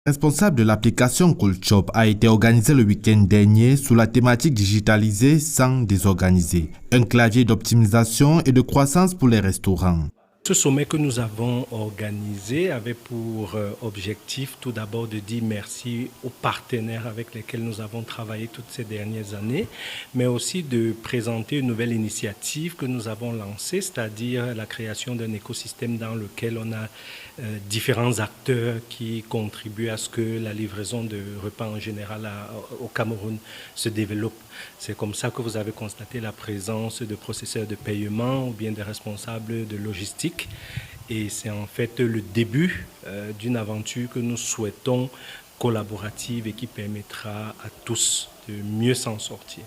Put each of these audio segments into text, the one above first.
Responsable de l'application CoolShop a été organisé le week-end dernier sous la thématique digitalisée sans désorganiser. Un clavier d'optimisation et de croissance pour les restaurants. Ce sommet que nous avons organisé avait pour objectif tout d'abord de dire merci aux partenaires avec lesquels nous avons travaillé toutes ces dernières années, mais aussi de présenter une nouvelle initiative que nous avons lancée, c'est-à-dire la création d'un écosystème dans lequel on a différents acteurs qui contribuent à ce que la livraison de repas en général au Cameroun se développe. C'est comme ça que vous avez constaté la présence de processeurs de paiement ou bien de responsables de logistique. Et c'est en fait le début d'une aventure que nous souhaitons collaborative et qui permettra à tous de mieux s'en sortir.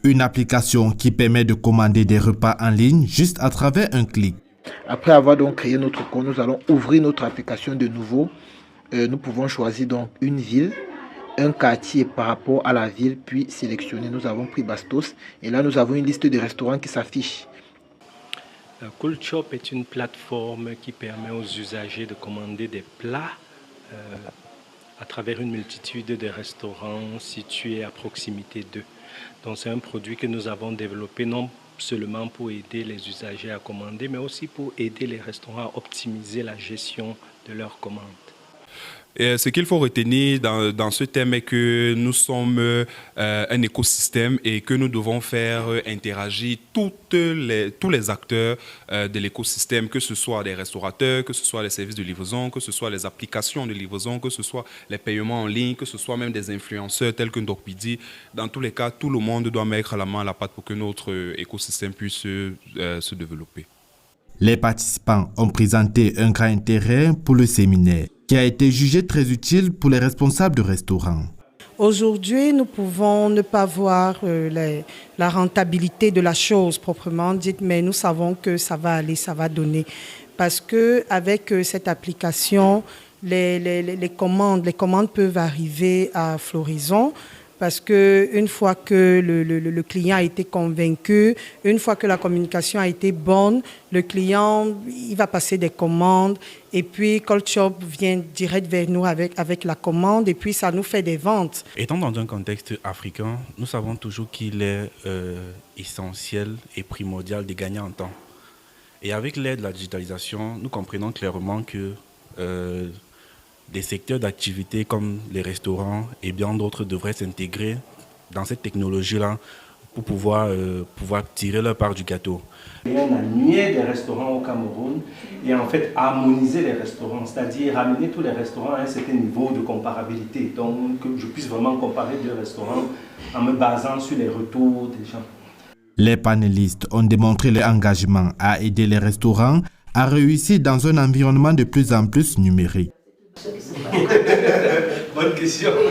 Une application qui permet de commander des repas en ligne juste à travers un clic. Après avoir donc créé notre compte, nous allons ouvrir notre application de nouveau. Nous pouvons choisir donc une ville, un quartier par rapport à la ville, puis sélectionner. Nous avons pris Bastos et là nous avons une liste de restaurants qui s'affiche. CoolShop est une plateforme qui permet aux usagers de commander des plats à travers une multitude de restaurants situés à proximité d'eux. Donc c'est un produit que nous avons développé non seulement pour aider les usagers à commander, mais aussi pour aider les restaurants à optimiser la gestion de leurs commandes. Et ce qu'il faut retenir dans ce thème est que nous sommes un écosystème et que nous devons faire interagir tous les acteurs de l'écosystème, que ce soit des restaurateurs, que ce soit les services de livraison, que ce soit les applications de livraison, que ce soit les paiements en ligne, que ce soit même des influenceurs tels que Ndokpidi. Dans tous les cas, tout le monde doit mettre la main à la pâte pour que notre écosystème puisse se développer. Les participants ont présenté un grand intérêt pour le séminaire, qui a été jugé très utile pour les responsables de restaurants. Aujourd'hui, nous pouvons ne pas voir la rentabilité de la chose proprement dite, mais nous savons que ça va aller, ça va donner. Parce qu'avec cette application, les commandes peuvent arriver à floraison. Parce qu'une fois que le client a été convaincu, une fois que la communication a été bonne, le client il va passer des commandes et puis CoolShop vient direct vers nous avec la commande et puis ça nous fait des ventes. Étant dans un contexte africain, nous savons toujours qu'il est essentiel et primordial de gagner en temps. Et avec l'aide de la digitalisation, nous comprenons clairement que des secteurs d'activité comme les restaurants et bien d'autres devraient s'intégrer dans cette technologie-là pour pouvoir tirer leur part du gâteau. Il y a un annuaire des restaurants au Cameroun et en fait harmoniser les restaurants, c'est-à-dire ramener tous les restaurants à un certain niveau de comparabilité. Donc que je puisse vraiment comparer deux restaurants en me basant sur les retours des gens. Les panélistes ont démontré leur engagement à aider les restaurants à réussir dans un environnement de plus en plus numérique. Bonne question.